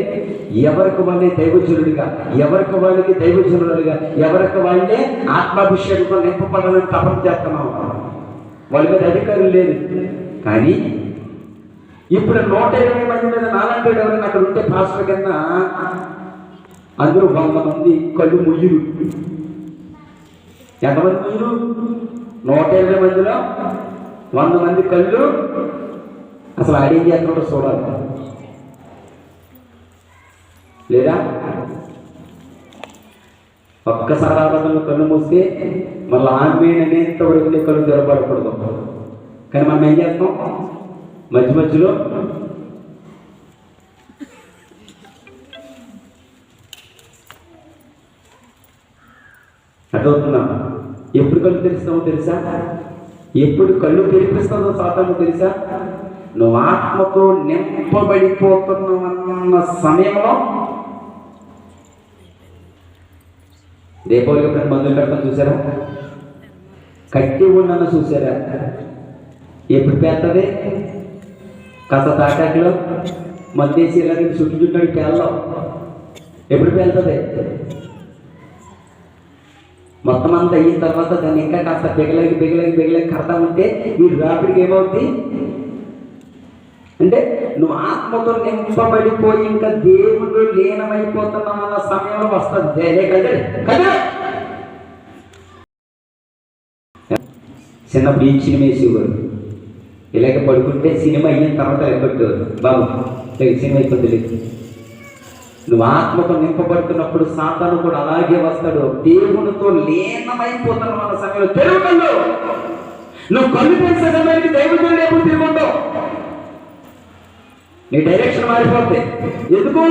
ఎవరికి వాళ్ళే దైవజనుడిగా, ఎవరికి వాళ్ళకి దైవజనులుగా, ఎవరికి వాళ్ళే ఆత్మాభిషేకంతో నింపబడాలని తపన చేస్తున్నాం. వాళ్ళ మీద అధికారులు లేదు. కానీ ఇప్పుడు 120 మంది మీద నాలాంటి ఎవరైనా అక్కడ ఉంటే పాస్టర్ కన్నా అందరూ 100 మంది కళ్ళు ముయ్యురు. ఎంతమంది ముయ్యురు? 120 మందిలో 100 మంది కళ్ళు అసలు అడిగి చేస్తున్నట్టు చూడాలి లేదా? ఒక్కసారి ఆరాధనలో కళ్ళు మూస్తే మళ్ళీ ఆమె అనేంత వరకు కళ్ళు తెరపడకూడదు. కానీ మనం ఏం చేస్తాం? మధ్య మధ్యలో అర్థవుతున్నాం. ఎప్పుడు కళ్ళు తెరుస్తామో తెలుసా? ఎప్పుడు కళ్ళు తెరిపిస్తామో సాతాను తెలుసా? నువ్వు ఆత్మతో నింపబడిపోతున్నావన్న సమయంలో. దీపావళి ఎప్పుడైనా మందులు కట్టడం చూసారా? కట్టి ఉండను చూసారా? ఎప్పుడు పేస్తుంది? కాస్త తాటాకులో మధ్యేసి ఇలా చుట్టూ చుట్టాడు పేళ్ళం. ఎప్పుడు పేలుతుంది? మొత్తం అంతా అయిన తర్వాత దాన్ని ఇంకా కాస్త బిగలకి కడతా ఉంటే ఈ రాపిడికి ఏమవుతుంది అంటే నువ్వు ఆత్మతో నింపబడిపోయి ఇంకా దేవుడు లీనమైపోతున్నావు అన్న సమయంలో వస్తుంది. చిన్నప్పుడు ఈ సినిమా వేసేవారు. ఇలాగ పడుకుంటే సినిమా అయిన తర్వాత ఎగ్గొట్టేవారు. బాబు సినిమా అయిపోతుంది. నువ్వు ఆత్మతో నింపబడుతున్నప్పుడు సాతాను కూడా అలాగే వస్తాడు. దేవునితో లీనమైపోతున్నావు అన్న సమయంలో తెరువుకళ్ళు. నువ్వు కళ్ళు తెలిసే సమయానికి దైవజనుడు ఎప్పుడు తిరుగుంటావు. నీ డైరెక్షన్ మారిపోతే. ఎందుకు?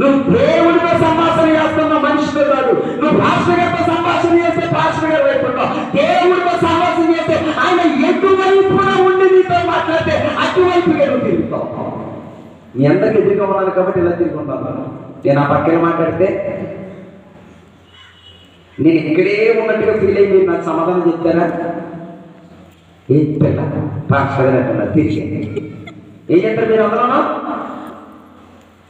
నువ్వు దేవుడితో సంభాషణ చేస్తున్నావు, మనిషితో కాదు. నువ్వు పాస్టర్ గారితో సంభాషణ చేస్తే పాస్టర్ గారు వైపుంటావు. దేవుడితో సంభాషణ చేస్తే ఆయన ఎటువైపున ఉండి నీతో మాట్లాడితే అటువైపుగా నువ్వు తిరుగుతావు. మీ అందరికి ఎదురుగా ఉన్నాను కాబట్టి ఇలా తిరిగి ఉంటాను. నేను ఆ పక్కన మాట్లాడితే నేను ఇక్కడే ఉన్నట్టుగా ఫీల్ అయ్యి మీరు నాకు సమాధానం చెప్తారా? ఏం పిల్ల పాక్షగా తిరిగి ఏం చెప్తారు మీరు అందరూ?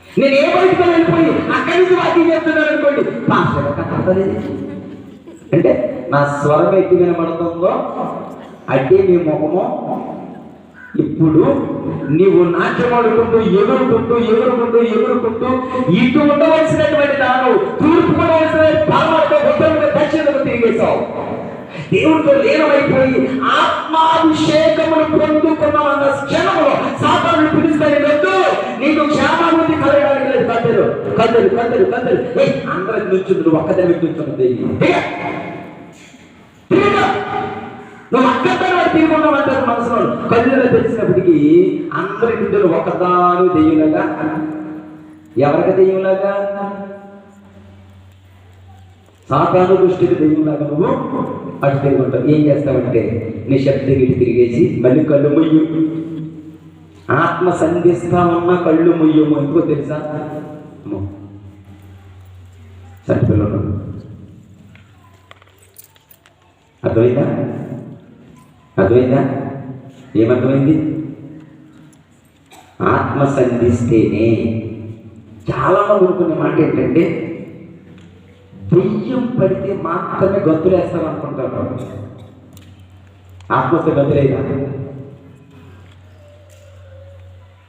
నేను ఏ బయటకు వెళ్ళిపోయి అక్కడి నుంచి వాకింగ్ చెప్తున్నాను అనుకోండి, పాక్షగా కట్టలేదు అంటే నా స్వరం ఎట్టి వినబడుతుందో అంటే మీ ముఖము. ఇప్పుడు నీవు నాట్యమాడుకుంటూ ఎగురుకుంటూ ఇటు ఉండవలసినటువంటి దాను తూర్పు ఉండవలసిన దక్షిణకు తిరిగేశావు. దేవుడితో లీనమైపోయి ఆత్మాభిషేకమును పొందుకున్నామన్న క్షణంలో సాతాను పిలుస్తాయి వద్దు, నీకు క్షేమాభివృద్ధి కలగడానికి లేదు. కద్దరు అందరికి నుంచుంది, నువ్వు ఒక్కదానికి నుంచుంది. నువ్వు అక్కడ తిరిగి ఉన్నామంటారు మనసులో. కళ్ళలో తెలిసినప్పటికీ అందరి బిడ్డలు ఒకదాని దెయ్యంలాగా. ఎవరికి దెయ్యంలాగా? సాతాను దృష్టికి దెయ్యంలాగా నువ్వు అటు తిరిగి ఉంటావు. ఏం చేస్తావంటే నీ శక్తి ఇటు తిరిగేసి మళ్ళీ కళ్ళు ముయ్యు. ఆత్మ సంధిస్తా ఉన్న కళ్ళు ముయ్యము. ఎందుకో తెలుసా? చనిపిల్లలు అర్థమైందా? ఏమర్థమైంది? ఆత్మ సంధిస్తేనే. చాలా మంది అనుకునే మాట ఏంటంటే దెయ్యం పడితే మాత్రమే గంతులేస్తాను అనుకుంటారు. ఆత్మస్తే గంతులేదా?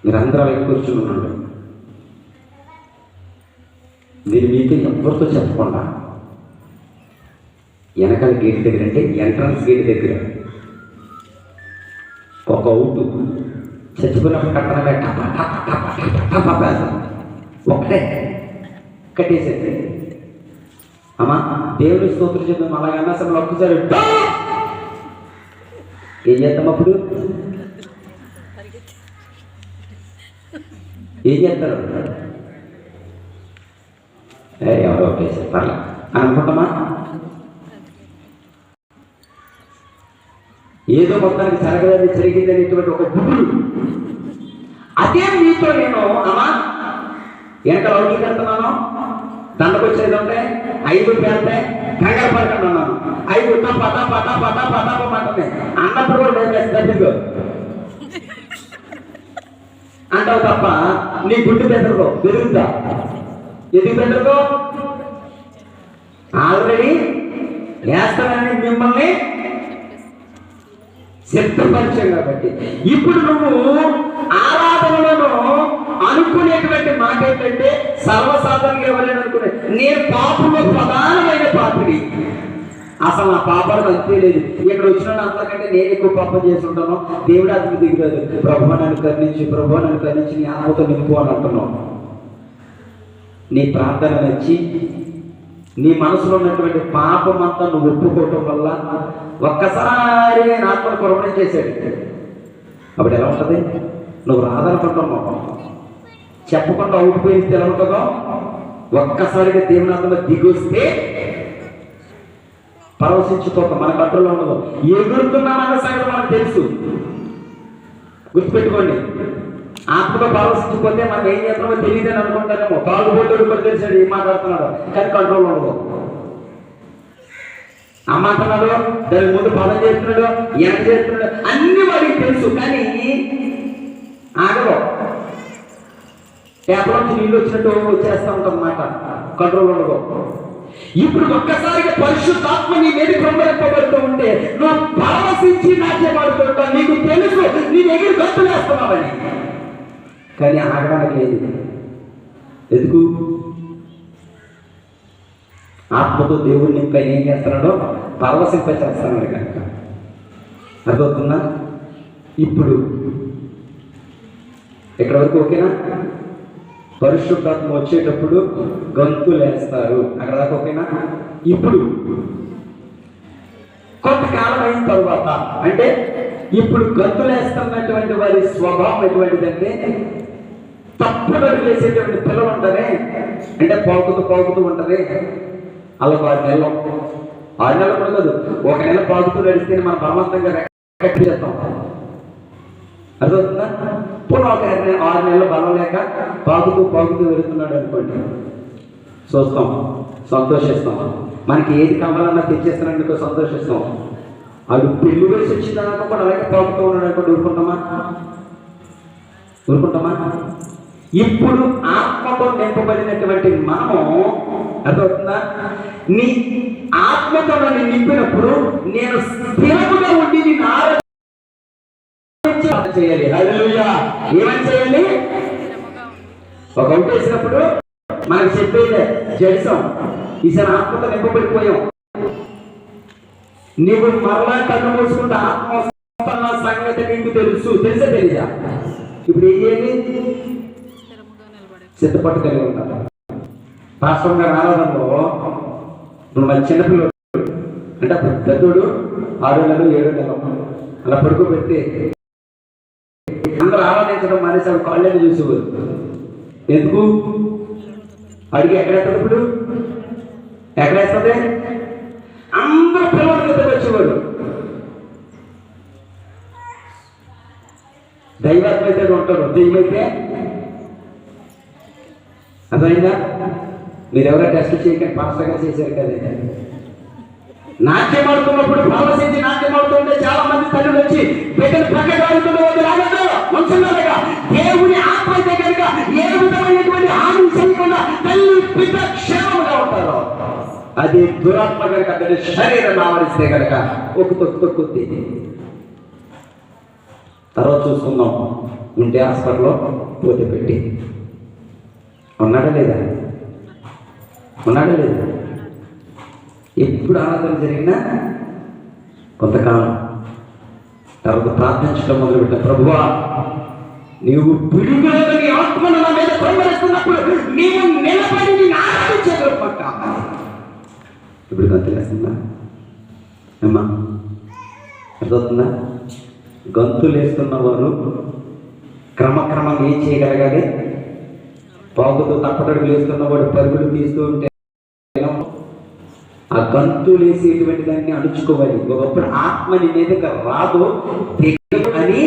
మీరందరూ వైపు కూర్చుని ఉన్నాడు. మీరు మీతో ఎవరితో చెప్పకుండా వెనకాల గేట్ దగ్గర, అంటే ఎంట్రన్స్ గేట్ దగ్గర ఒక ఊటు చచ్చిపోయినప్పుడు కట్టనమే ఒకటే కట్టేసేది. అమ్మా దేవుడి స్తోత్రం చెప్తాం. అలాగే అన్న సమయంలో ఒక్కసారి ఏం చేస్తాం? అప్పుడు ఏం చేస్తారు? ఎవరో ఒకేసారి పర్లే అని అనుకుంటామా? ఏదో మొత్తానికి జరిగింది అనేటువంటి ఒక గుడ్డు. అదే మీతో నేను అమ్మా వెనక లౌకికి వెళ్తున్నాను, దండకు వచ్చేది ఉంటే 5 పేరుతే కంగారు పడకండి అన్నాను. 5 పటాపటాపటాపటాపటాపమాటనే అన్నప్పుడు కూడా నేను దగ్గరగా అంటావు తప్ప నీ గుడ్డు బెదరదో బెదురుద్దా? ఎందుకు బెదరదో? ఆల్రెడీ వేస్తానని మిమ్మల్ని సిద్ధపరిచాం కాబట్టి. ఇప్పుడు నువ్వు ఆరాధనలను అనుకునేటువంటి మాట ఏంటంటే సర్వసాధారణంగా ఎవరైనా అనుకునే నేను పాపంలో ప్రధానమైన పాపిని. అసలు నా పాపాలకు అంతే లేదు. ఇక్కడ వచ్చిన అంతకంటే నేను ఎక్కువ పాపం చేసి ఉంటాను. దేవుడు అతనికి దిగురాదు. ప్రభువు నన్ను కరుణించి నీ ఆత్మతో నింపు అని అంటున్నావు. నీ ప్రార్థన నచ్చి నీ మనసులో ఉన్నటువంటి పాపం అంతా నువ్వు ఒప్పుకోవటం వల్ల ఒక్కసారి నేను ఆత్మను కొరవడం చేశాడు. అప్పుడు ఎలా ఉంటుంది? నువ్వు రాదనుకుంటున్నావు, చెప్పకుండా అవుట్పోయిస్తే ఎలా ఉంటుందో. ఒక్కసారిగా దేవుని ఆత్మ దిగొస్తే పరవశించుకోక మన కంట్రోల్లో ఉండదు. ఎగురుతున్నామన్న సంగతి మనకు తెలుసు. గుర్తుపెట్టుకోండి. ఆత్మతో పరవశించిపోతే మనం ఏం చేస్తున్నామో తెలియదని అనుకుంటారేమో. కాలు పోటీ కూడా తెలిసాడు ఏం మాట్లాడుతున్నాడు, కానీ కంట్రోల్ ఉండదు. అమ్మ అంటున్నాడు, దానికి ముందు పదం చేస్తున్నాడు, వెనక చేస్తున్నాడు, అన్ని వాడికి తెలుసు, కానీ ఆగదు. పేపర్ నుంచి నీళ్ళు వచ్చినట్టు వచ్చేస్తూ ఉంటాం అన్నమాట. కంట్రోల్ ఉండదు. ఇప్పుడు ఒక్కసారిగా పరిశుద్ధాత్మ నీ మీద ప్రొంబరింపబడుతూ ఉంటే నువ్వు పరవశించి నాట్యమాడుతుంటావు. నీకు తెలుసు నీ దగ్గర గంతులు వేస్తున్నావని, కానీ ఆగడానికి లేదు. ఎందుకు? ఆత్మతో దేవుడిని ఇంకా ఏం చేస్తున్నాడో పరవశింపచేస్తున్నాడు కనుక. అర్థవుతుందా? ఇప్పుడు ఇక్కడ వరకు ఓకేనా? పరిశుద్ధాత్మ వచ్చేటప్పుడు గంతులు వేస్తారు. అక్కడ దాకా ఓకేనా? ఇప్పుడు కొంతకాలం అయిన తరువాత, అంటే ఇప్పుడు గంతులు వేస్తున్నటువంటి వారి స్వభావం ఎటువంటిదంటే తప్పుడు అడుగులు వేసేటువంటి పిల్లలు ఉంటారే, అంటే పాకుతూ ఉంటుంది. అలా 6 నెలలు కూడా కాదు, 1 నెల పాకుతూ నడిస్తే మనం బలవంతంగా చేస్తాం. అర్థమవుతుందా? పునః ఒక 6 నెలలు బలం లేక పాకుతూ వెళుతున్నాడు అనుకోండి, చూస్తాం, సంతోషిస్తాం. మనకి ఏది కావాలన్నా తెచ్చేస్తానందుకు సంతోషిస్తాం. వాడు పెళ్లి వయసు వచ్చిందాక కూడా అలాగే పాకుతూ ఉన్నాడు అనుకోండి, ఊరుకుంటామా? ఇప్పుడు ఆత్మతో నింపబడినటువంటి మనము, అర్థమవుతుందా, నీ ఆత్మతో నన్ను నింపినప్పుడు నేను స్థిరముగా ఉండి నేను చేయాలి. హల్లెలూయా. ఏమని చేయాలి? ఒక అవుట్ వేసినప్పుడు మనకు చెప్పేదే జడిసాం, ఈసారి ఆత్మతో నింపబడిపోయాం. నీవు మరలా కన్ను మూసుకుంటే ఆత్మ సంగతి నీకు తెలుసా తెలీదా? ఇప్పుడు ఏం చేయాలి? సిద్ధపట్టు కలిగి ఉంటారు. పాస్టర్ గారు ఆరాధనలో ఇప్పుడు మన చిన్నపిల్లడు అంటే అప్పుడు పెద్దోడు 6 నెలలు 7 నెలలు అలా పడుకోబెట్టి అందరూ ఆరాధించడం మానేసాడు, కాళ్ళని చూసేవారు. ఎందుకు? అడిగి ఎక్కడెత్తది? ఇప్పుడు ఎక్కడేస్తుంది? అందరూ పిల్లలు దగ్గర వచ్చేవాడు. దైవాత్మైతే ఉంటారు, దెయ్యమైతే అర్థమైందా? మీరెవరో టెస్ట్ చేయకండి, పాస్టర్గా చేశారు కదా. నాట్యం ఆడుతున్నప్పుడు ప్రవశించి నాట్యం ఆడుతుంటే చాలా మంది తల్లులు వచ్చి బిడ్డలు పక్కగా దేవుని ఆత్మ అయితే కనుక ఏ విధమైనటువంటి హాని చేయకుండా తల్లి బిడ్డ క్షేమముగా ఉంటారు. అది దురాత్మ కనుక అతని శరీరం ఆవరిస్తే కనుక ఒక తొక్కుద్ది. తర్వాత చూసుకుందాం, ఉంటే హాస్పిటల్లో పోతే పెట్టి ఉన్నాడా లేదా? ఎప్పుడు ఆరాధన జరిగినా కొంతకాలం తర్వాత ప్రార్థించడం మొదలుపెట్టాం. ప్రభువా, నీవు పిడుగులని ఆత్మను నా మీద కొమ్మరిస్తున్నప్పుడు నీవు నిలబడి నేను ఆరాధించగలపక్క. ఇప్పుడు గంతులేస్తుందా అమ్మా? అర్థవుతుందా? గంతులేస్తున్న వారు క్రమక్రమంగా ఏం చేయగలగాలి? పాకుతూ తప్పటడుగులు వేస్తున్నవాడు పరుగులు తీస్తూ ఉంటే ఆ గంతులేసేటువంటి దాన్ని అణుచుకోవాలి. ఒకప్పుడు ఆత్మని మీదకి రాదు అని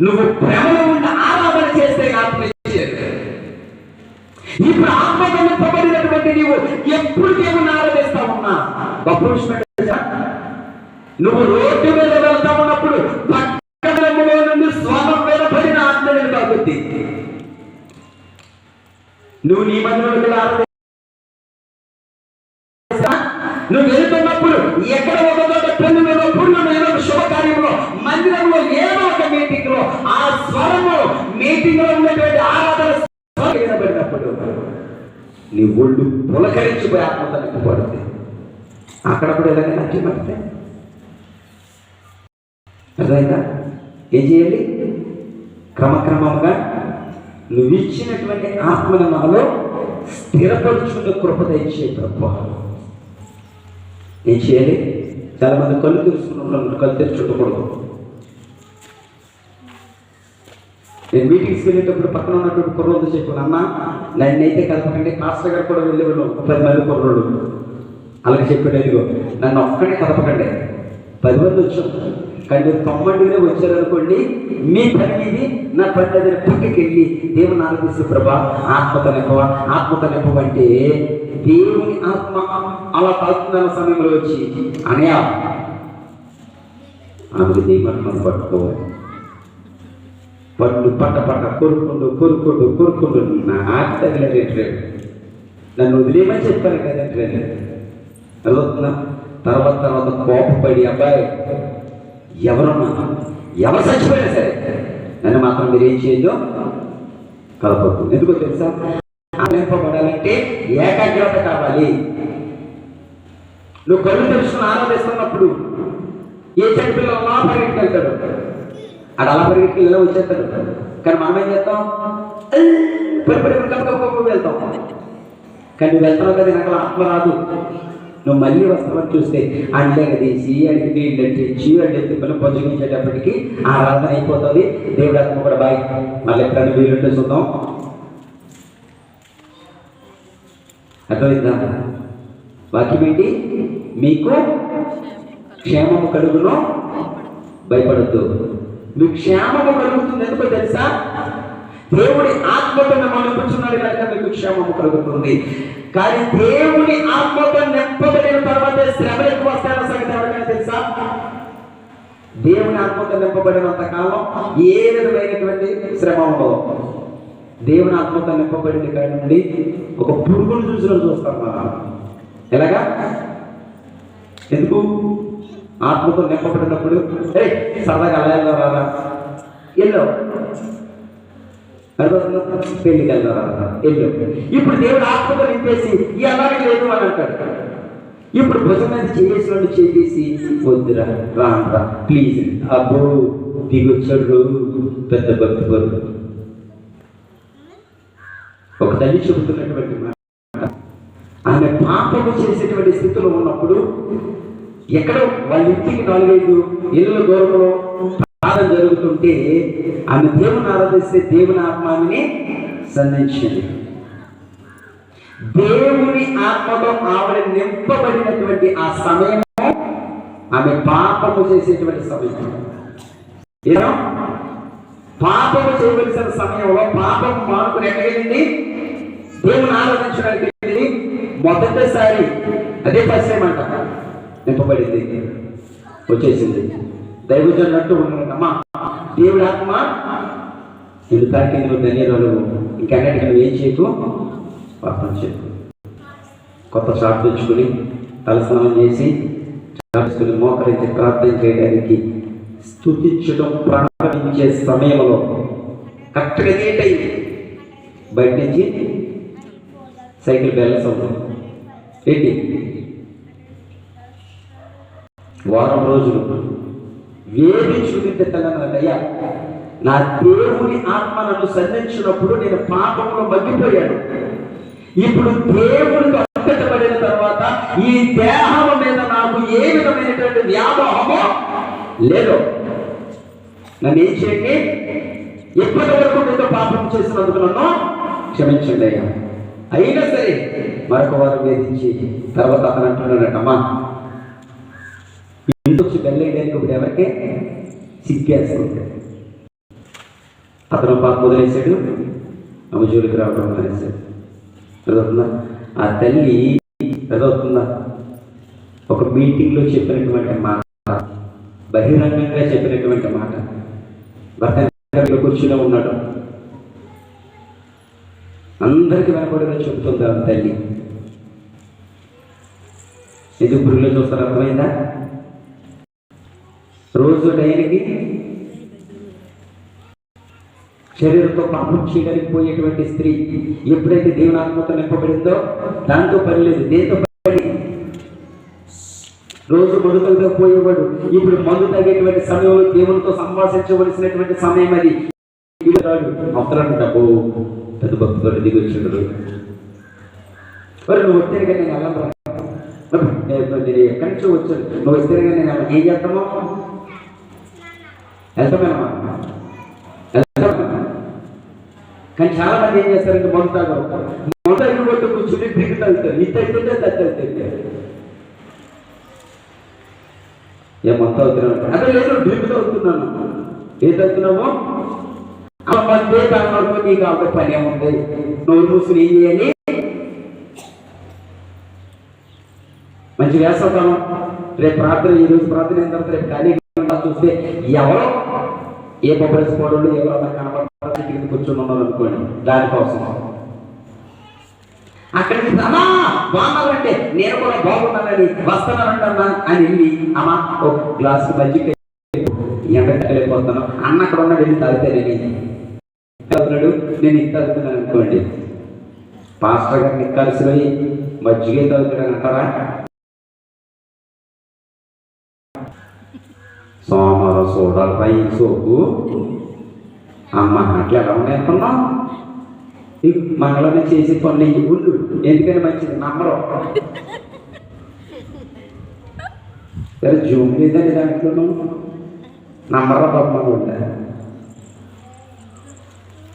నువ్వు ప్రేమలో ఉన్న ఆరాధన చేస్తే ఆత్మ ఇచ్చేది. ఇప్పుడు ఆత్మ నింపబడినటువంటి నీవు ఎప్పుడు దేవుని ఆరాధిస్తా ఉన్నా గొప్ప విషయం. నువ్వు రోడ్డు మీద వెళ్తా ఉన్నప్పుడు పక్కనలో నుండి స్వరం మీద పడిన ఆత్మ కాబట్టి నువ్వు నీ మందిరంలో ఆరాధన నువ్వు వెళ్తున్నప్పుడు ఎక్కడ ఒక చోట పెళ్లి మీద ఏదో ఒక శుభకార్యంలో మందిరంలో ఏదో ఒక మీటింగ్ లో ఆ స్వరము మీటింగ్ లో ఉన్నటువంటి ఆరాధన వినబడినప్పుడు నీ ఒళ్ళు పులకరించిపోయి ఆత్మతో నింపబడుతుంది. అక్కడప్పుడు ఎలాగైనా నచ్చబడితే అర్థమైందా? ఏం చేయాలి? క్రమక్రమంగా నువ్వు ఇచ్చినటువంటి ఆత్మను మనలో స్థిరపరుచుకునే కృప దయచే ప్రభు. ఏం చేయాలి? చాలా మంది కళ్ళు తెరుచుకున్నప్పుడు కళ్ళు తెరుచుకోకూడదు. నేను మీటింగ్స్కి వెళ్ళేటప్పుడు పక్కన ఉన్నటువంటి కుర్రోళ్ళు చెప్పాను, అన్న నన్నైతే కలపకండి, మాస్టర్ గారు కూడా వెళ్ళేవాళ్ళు 10 మంది కుర్రోళ్ళు అలాగే చెప్పాడు. ఇదిగో నన్ను ఒక్కడే కలపకండి, 10 మంది వచ్చాం కానీ 90 వచ్చారనుకోండి, మీ పని మీది నా పని దగ్గర పక్కకి వెళ్ళి దేవుని ఆరాధిస్తూ ప్రభా ఆత్మతో నింపవంటే దేవుని ఆత్మ అలా తాగుతున్న సమయంలో వచ్చి అనయా ఆమెకు దీపం పట్టుకోవాలి. పట్టు పట్ట కొరుకుంటూ నాకు తగిలేదు. నన్ను వదిలేమని చెప్పాను కదంటే అర్థవుతున్నా. తర్వాత కోపపడి అబ్బాయి ఎవరు చచ్చిపోయినా సరే నన్ను మాత్రం మీరు ఏం చేయొద్దు, కలపద్దు. ఎందుకో తెలుసా? నింపబడాలంటే ఏకాగ్రత కావాలి. నువ్వు కళ్ళు తెలుసుకుని ఆరాధిస్తున్నప్పుడు ఏ చెట్టు పిల్లలు అలా పరిగెట్టుకు వెళ్తాడు, అక్కడ అలా పరిగెట్టుకు ఇలా వచ్చేస్తాడు. కానీ మనం ఏం చేస్తాం? వెళ్తాం. కానీ నువ్వు వెళ్తావు కదా, నాకు ఆత్మ రాదు. నువ్వు మళ్ళీ వస్తామని చూస్తే అండగా తీసి అడిగి నీళ్ళు తెచ్చి అడ్డెత్తి పిల్లలు పొంచుకుంచేటప్పటికి ఆరాధన అయిపోతుంది. దేవుడు ఆత్మ కూడా బాయ్ మళ్ళీ ఎప్పుడైనా వీలుంటే చూద్దాం. అర్థమైందా? వాక్యం ఏంటి? మీకు క్షేమము కలుగును, భయపడద్దు. మీకు క్షేమము కలుగుతుంది. ఎందుకో తెలుసా? దేవుడి ఆత్మతో మిమ్మల్ని కూర్చున్నాడు కనుక మీకు క్షేమము కలుగుతుంది. కానీ దేవుని ఆత్మతో నింపబడిన తర్వాత శ్రమలు ఎక్కువ వస్తాయన్న సంగతి ఎవరికైనా తెలుసా? దేవుని ఆత్మతో నింపబడినంత కాలం ఏ విధమైనటువంటి శ్రమ ఉండదు. దేవుని ఆత్మతో నింపబడిన కాడి నుండి ఒక పురుగును చూస్తాం మనం. ఎలాగా? ఎందుకు? ఆత్మతో నింపబడినప్పుడు సరదాగా అలా వెళ్ళారా, ఎల్లో పెళ్లికి వెళ్తారా, ఎల్లో. ఇప్పుడు దేవుడు ఆత్మతో నింపేసి ఈ అలాగే లేదు అని అంటాడు. ఇప్పుడు భుజం మీద చేసిన చేసి వద్దురా రారా ప్లీజ్ అబ్బో దిగొచ్చాడు పెద్ద భక్తి వరకు. ఒక తల్లి చెబుతున్నటువంటి మాట, ఆమె పాపము చేసేటువంటి స్థితిలో ఉన్నప్పుడు ఎక్కడో వాళ్ళ ఇంటికి 4-5 ఇళ్ళ దూరంలో ప్రార్థన జరుగుతుంటే ఆమె దేవుని ఆరాధిస్తే దేవుని ఆత్మని సంధించింది. దేవుని ఆత్మతో ఆవిడ నింపబడినటువంటి ఆ సమయం ఆమె పాపము చేసేటువంటి సమయం. ఏదో పాపము చేయవలసిన సమయంలో పాపం మానుకుని ఎక్కడికి దేవుని ఆరాధించడానికి వెళ్ళి మొదటిసారి అదే ఫస్ట్ టైం అంట నింపబడింది, వచ్చేసింది. దైవజనుడు అంటూ ఉన్నాడమ్మా, దేవుడి ఆత్మ నేను తాకి నువ్వు ధన్యవాదాలు, ఇంకన్నిటికీ నువ్వు ఏం చేయకు, పాపం చేయకు. కొత్త షాప్ తెచ్చుకుని తలస్నానం చేసి చేసుకుని మోకరించి ప్రార్థన చేయడానికి స్తుతించడం ప్రారంభించే సమయంలో కరెక్ట్గా లేట్ అయింది. బయట నుంచి సైకిల్ బ్యాలెన్స్ అవుతుంది. ఏంటి వారం రోజులు వేధించుకుంటే తెలంగాణయ్యా, నా దేవుని ఆత్మ నన్ను సంధించినప్పుడు నేను పాపంలో మగ్గిపోయాను. ఇప్పుడు దేవుడికి అంకితపడిన తర్వాత ఈ దేహం మీద నాకు ఏ విధమైనటువంటి వ్యామోహమో లేదు. నన్ను ఏం చేయండి, ఎప్పటి వరకు మీతో పాపం చేసినందుకు నన్ను క్షమించండి అయ్యా. అయినా సరే మరొక వారు వేధించి తర్వాత అతను అంటున్నాడటమ్మా, ఇంటికి వెళ్ళేయడానికి ఇప్పుడు ఎవరికే సిగ్గేస్తుంది. అతను పాప వదిలేశాడు, ఆమె జోలికి రావడం మానేశాడు. చదువుతుందా? ఆ తల్లి చదువుతుందా? ఒక మీటింగ్లో చెప్పినటువంటి మాట, బహిరంగంగా చెప్పినటువంటి మాట, భర్త కూర్చునే ఉన్నాడు, అందరికీ వెనపడేలా చెబుతుంది ఆ తల్లి. ఎందుకు పురుగులో చూస్తారు? అర్థమైందా? రోజు డైరీకి శరీరంతో పాపం చేయడానికి పోయేటువంటి స్త్రీ ఎప్పుడైతే దేవుని ఆత్మతో నింపబడిందో దాంతో పని లేదు, దేంతో పని. రోజు మందుతో పోయేవాడు ఇప్పుడు మందు తగ్గేటువంటి సమయంలో దేవునితో సంభాషించవలసినటువంటి సమయం అది. అవసరం డబ్బు పెద్ద భక్తులు దిగి వచ్చిండ్రు. మరి నువ్వు వస్తేనే కానీ నేను వెళ్ళను, నేను ఎక్కడి నుంచో వచ్చాను, నువ్వు వస్తేనే కానీ నేను ఏం చేస్తామో వెళ్తామేనమ్మా, వెళ్తామా. కానీ చాలా మంది ఏం చేస్తారంటే మందు తాగరు, మందు తాగినట్టు కూర్చుని డ్రింక్ తాగుతారు, ఇది తాగితే తగ్గితే ఏ మందు తాగుతున్నావు అదే లేదు, డ్రింక్ తాగుతున్నాను. ఏం తాగుతున్నావు? మందే తాగడంతో నీకు ఆవిడ పని ఏముంది, నోరు మూసుకుని ఏం చేయాలి, మంచి వేస్తాను. రేపు ప్రార్థన, ఈరోజు ప్రార్థన అయిన తర్వాత రేపు ఖాళీ చూస్తే ఎవరో ఏ బొబ్బరసి పోవడం ఎవరో కనబడి కూర్చొని ఉన్నారు అనుకోండి, దానికోసం అక్కడికి అమ్మా బాగున్నారంటే నేను కూడా బాగున్నానని వస్తున్నానంటన్నా అని వెళ్ళి అమ్మా ఒక గ్లాసు మజ్జిగ ఎండలేకపోతాను అన్న అక్కడ ఉన్న వెళ్ళి తాగితేనేని తాగుతున్నాడు, నేను ఇది తాగుతున్నాను అనుకోండి, పాస్టర్ గారిని కలిసి మజ్జిగ తాగుతున్నాను అంటారా? సోమర సోడాలు పై సోపు అమ్మ అట్లా ఎలా ఉన్నాయనుకున్నాం. మంగళమే చేసి కొన్ని గుళ్ళు ఎందుకని మంచిది నమ్మరు. సరే జూమ్ లేదండి దాంట్లోనూ నమ్మరా బాబు ఉండ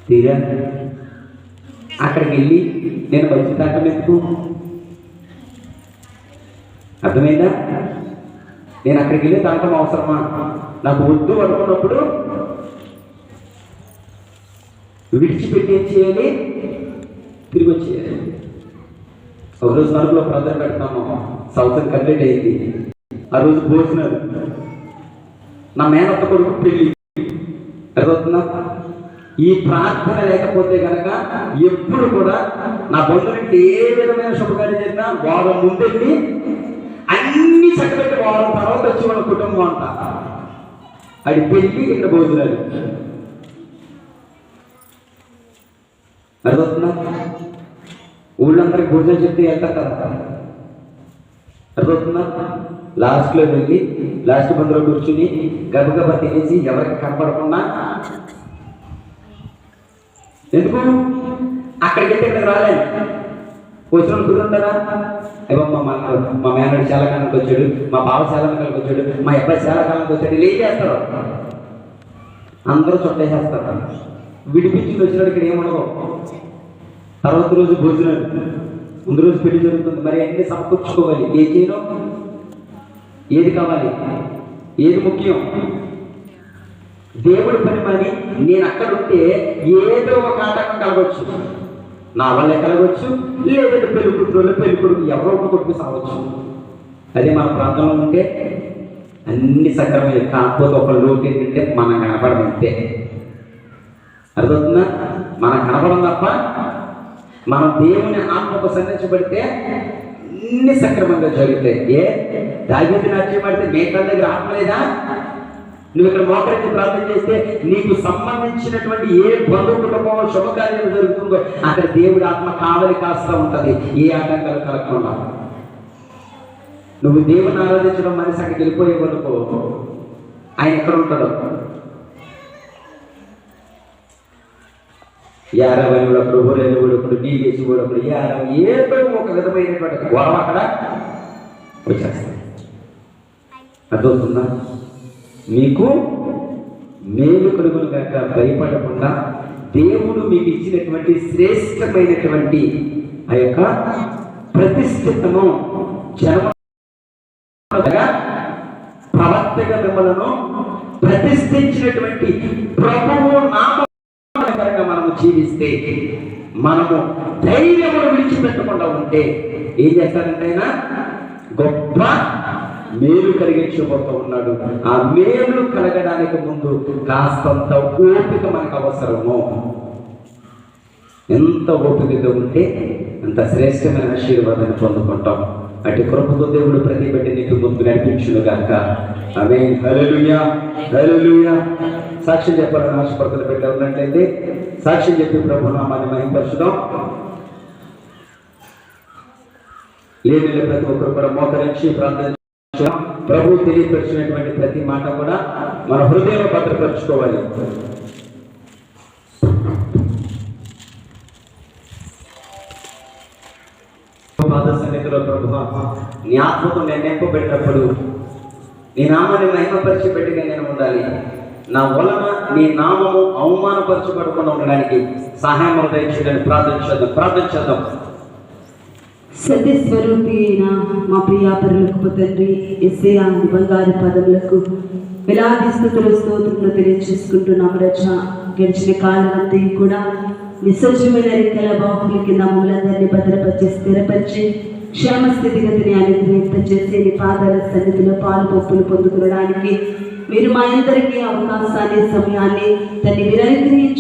తీరా అక్కడికి వెళ్ళి నేను మంచి దాకా ఎందుకు అర్థమైందా? నేను అక్కడికి వెళ్ళి తాగటం అవసరమా? నాకు వద్దు అనుకున్నప్పుడు విడిచిపెట్టి ఏం చేయాలి? తిరిగి వచ్చేయాలి. ఒకరోజు నలుగులో ప్రార్థన పెడతాము, సంవత్సరం కంప్లీట్ అయింది. ఆ రోజు భోజనాలు, నా మేనత్త కొడుకు పెళ్ళి. అర్థమవుతుందా? ఈ ప్రార్థన లేకపోతే కనుక ఎప్పుడు కూడా నా బంధువులకి ఏ విధమైన శుభకార్యం జరిగినా వారం ముందెళ్ళి అన్ని చక్కబెట్టి వారం తర్వాత వచ్చి వాళ్ళ కుటుంబం అంతా అది పెళ్ళి ఇక్కడ భోజనాలు. అర్థమవుతుందా? ఊళ్ళందరికి భోజనం చెప్తే వెళ్తారు కదా. అర్థమవుతుందా? లాస్ట్లో వెళ్ళి లాస్ట్ బంధులో కూర్చుని గబగబా తినేసి ఎవరికి కనపడకుండా, ఎందుకు అక్కడికి వెళ్తే ఇక్కడికి రాలేదు. వచ్చిన కుదురుంటారా? అయ్యో మా మేనడు చాలా కాలానికి వచ్చాడు, మా బావ చాలా కాలానికి వచ్చాడు, మా అబ్బాయి చాలా కాలానికి వచ్చాడు. ఇలా ఏం చేస్తారు? అందరూ చుట్టేసేస్తారు. విడిపించి వచ్చినాడు ఇక్కడ ఏమనవు. తర్వాత రోజు భోజనాలు, ముందు రోజు పెళ్లి జరుగుతుంది. మరి అన్ని సమకూర్చుకోవాలి. ఏం చేయను? ఏది కావాలి? ఏది ముఖ్యం? దేవుడి పని మరి నేను అక్కడ ఉంటే ఏదో ఒక ఆటంకం కలగవచ్చు. నా వల్లే కలగవచ్చు, లేదంటే పెళ్లి కూతురు పెళ్లి కొడుకు ఎవరో ఒక కొడుకు సావచ్చు. అదే మన ప్రాంతంలో ఉంటే అన్ని సక్రమే. కాకపోతే ఒక లోటు ఏంటంటే మనం కనపడడం అంతే. అర్థమవుతుందా? మనం కనపడం తప్ప మనం దేవుని ఆత్మకు సన్నిధించబడితే అన్ని సక్రమంగా జరుగుతాయి. దావీదు నాట్యం పడితే మేకల దగ్గర ఆత్మ లేదా? నువ్వు ఇక్కడ మోకరించి ప్రార్థన చేస్తే నీకు సంబంధించినటువంటి ఏ బంధువు కుటుంబం శుభకార్యం జరుగుతుందో అక్కడ దేవుడి ఆత్మ కావలి కాస్తా ఉంటుంది, ఏ ఆటంకాలు కలగకుండా. నువ్వు దేవుని ఆరాధించడం మనిషి అక్కడికి వెళ్ళిపోయే వరకు ఆయన ఎక్కడ ఉంటాడు? యారవైన ప్రభువులు కూడా నీళ్ళేసి కూడా ఏదో ఒక విధమైనటువంటి గొడవ అక్కడ వచ్చేస్తాయి. అర్థమవుతుందా? మీకు మేలు కలుగును కాక భయపడకుండా దేవుడు మీకు ఇచ్చినటువంటి శ్రేష్టమైనటువంటి ఆ యొక్క ప్రతిష్ఠితను ప్రవర్తగా మిమ్మలను ప్రతిష్ఠించినటువంటి ప్రభువు నామ మనము జీవిస్తే, మనము ధైర్యమును విడిచిపెట్టకుండా ఉంటే ఏం చేస్తారంటే ఆయన గొప్ప మేలు కలిగించబోతూ ఉన్నాడు. ఆ మేలు కలగడానికి ముందు కాస్తంత ఓపిక మనకు అవసరము. ఎంత ఓపికగా ఉంటే అంత శ్రేష్టమైన ఆశీర్వాదాన్ని పొందుకుంటాం. అటు కృపతో దేవుడు ప్రతి బట్టి నీకు ముందు నడిపించును గాక. ఆమేన్. హల్లెలూయా, హల్లెలూయా. సాక్ష్యం చెప్పాలని ఆశపడుతున్న బిడ్డ ఉన్నట్లయితే సాక్ష్యం చెప్పి ప్రభు నామాన్ని మహిమపరచుదాం. లేని ప్రతి ఒక్కరు కూడా మోకరించి ప్రార్థన ప్రభు తెలియపరిచినటువంటి ప్రతి మాట కూడా మన హృదయంలో భద్రపరచుకోవాలి. పాద సన్నిధిలో ప్రభువా, నీ ఆత్మతో నేను నింపబెట్టినప్పుడు నీ నామాన్ని మహిమపరిచి పెట్టిగా నేను ఉండాలి. నా వలన నీ నామము అవమానపరచబడకుండా ఉండడానికి సహాయం దయచేయడానికి ప్రార్థన చేద్దాం. సత్యస్వరూపి అయిన మా ప్రియాపరులకు తండ్రి యేసయ్యా బంగారు పదములకు వేలాది స్తుతులు స్తోత్రములు తెలియజేసుకుంటున్నాము. రచన గడిచిన కాలం అంతా కూడా నిసర్జమైన రెక్కల బాహువుల కింద మమ్మల్ని భద్రపరిచి స్థిరపరిచి క్షేమ స్థితిగతిని అనుగ్రహింపచేసి నీ పాదాల సన్నిధిలో పాలు పప్పులు పొందుకోవడానికి మీరు మా అందరికీ అవకాశాన్ని సమయాన్ని తన్ని విరగ్రహించిన